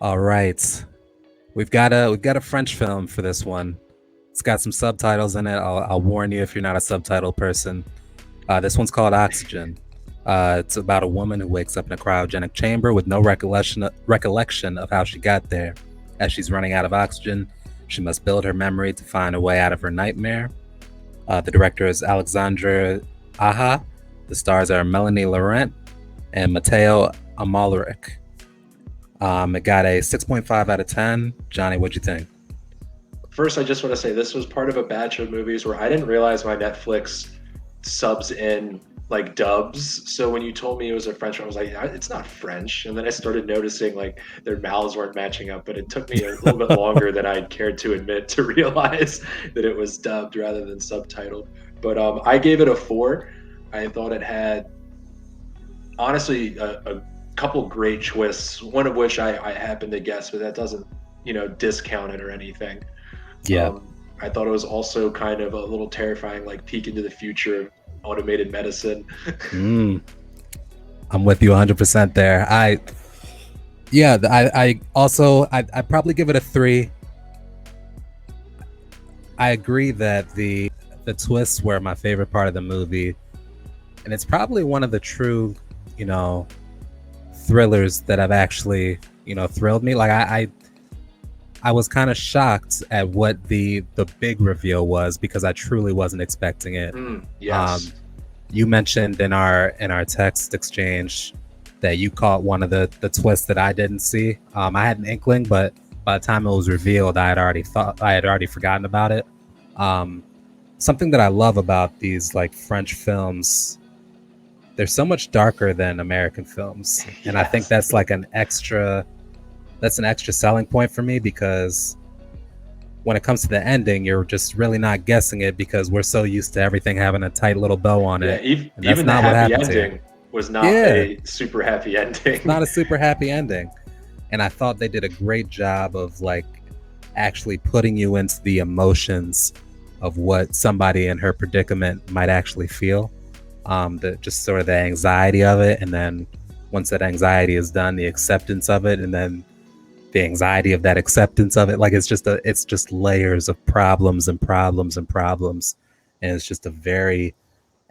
All right. We've got a French film for this one. It's got some subtitles in it. I'll warn you if you're not a subtitle person. This one's called Oxygen. It's about a woman who wakes up in a cryogenic chamber with no recollection of how she got there. As she's running out of oxygen, she must build her memory to find a way out of her nightmare. The director is Alexandre Aja. The stars are Melanie Laurent and Matteo Amalric. It got a 6.5 out of 10. Johnny, what'd you think? First, I just want to say this was part of a batch of movies where I didn't realize my Netflix subs in like dubs. So when you told me it was a French one, I was like, it's not French. And then I started noticing like their mouths weren't matching up, but it took me a little bit longer than I'd cared to admit to realize that it was dubbed rather than subtitled. But I gave it a 4. I thought it had honestly a couple great twists, one of which I happened to guess, but that doesn't, discount it or anything. Yeah. I thought it was also kind of a little terrifying, like peek into the future of automated medicine. I'm with you 100% there. I probably give it a 3. I agree that the twists were my favorite part of the movie, and it's probably one of the true, thrillers that have actually, thrilled me. Like I was kind of shocked at what the big reveal was because I truly wasn't expecting it. Yes. You mentioned in our text exchange that you caught one of the twists that I didn't see. I had an inkling, but by the time it was revealed, I had already forgotten about it. Something that I love about these like French films, they're so much darker than American films, and I think that's like an extra selling point for me, because when it comes to the ending, you're just really not guessing it because we're so used to everything having a tight little bow on it. Even the happy ending was not a super happy ending. It's not a super happy ending. And I thought they did a great job of like actually putting you into the emotions of what somebody in her predicament might actually feel. Just sort of the anxiety of it, and then once that anxiety is done, the acceptance of it, and then the anxiety of that acceptance of it. Like it's just layers of problems and problems and problems, and it's just a very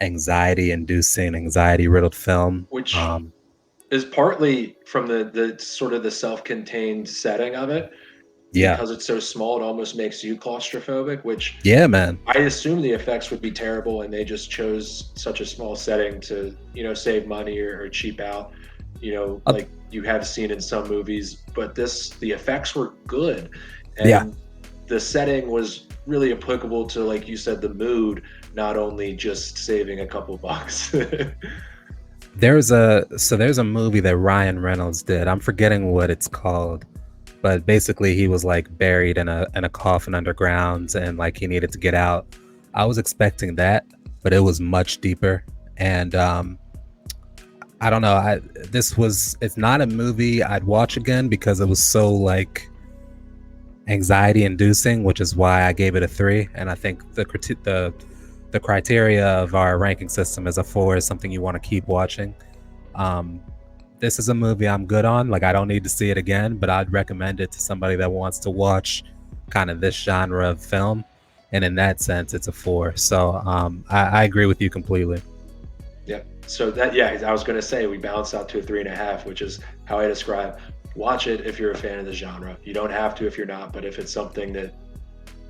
anxiety-inducing, anxiety-riddled film, which is partly from the sort of the self-contained setting of it. Because it's so small, it almost makes you claustrophobic, which man, I assume the effects would be terrible, and they just chose such a small setting to, save money or cheap out, like you have seen in some movies. But the effects were good, and the setting was really applicable to, like you said, the mood, not only just saving a couple bucks. There's a movie that Ryan Reynolds did. I'm forgetting what it's called. But basically, he was like buried in a coffin underground, and like he needed to get out. I was expecting that, but it was much deeper. And I don't know. It's not a movie I'd watch again because it was so like anxiety inducing, which is why I gave it a 3. And I think the criteria of our ranking system is a 4 is something you want to keep watching. This is a movie I'm good on. Like I don't need to see it again, but I'd recommend it to somebody that wants to watch kind of this genre of film. And in that sense, it's a 4. So I agree with you completely. Yeah. So I was going to say we balance out to a 3.5, which is how I describe. Watch it if you're a fan of the genre. You don't have to if you're not, but if it's something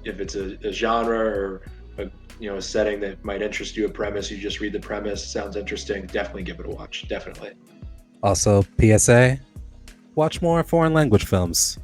if it's a genre or a setting that might interest you, a premise, you just read the premise, sounds interesting, definitely give it a watch. Definitely. Also, PSA, watch more foreign language films.